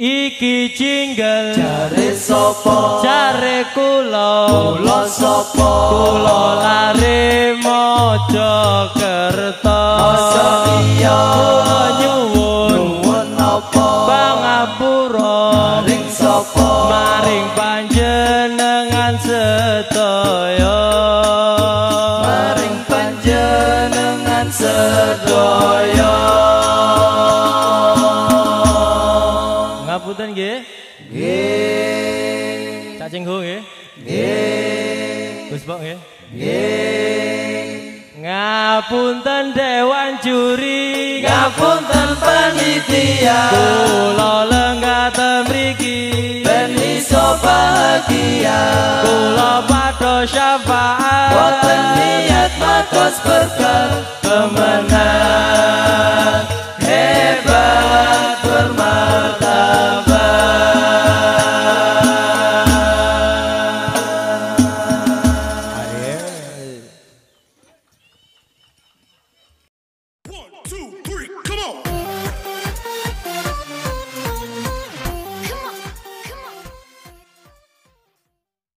Iki jingle jare sapa jare kula sapa kula lare maca kerta iya nyuwun napa pangapura maring sapa maring panjenengan sedaya maring panjenengan sedaya. Ngapunten nggih. Nggih. Cak Cengho nggih. Nggih. Gus Bok nggih. Nggih. Ngapunten dewan juri, Ngapunten panitia, kula lenggah mriki ben iso bahagia. Kula padha syafaat Boten niat matos berkah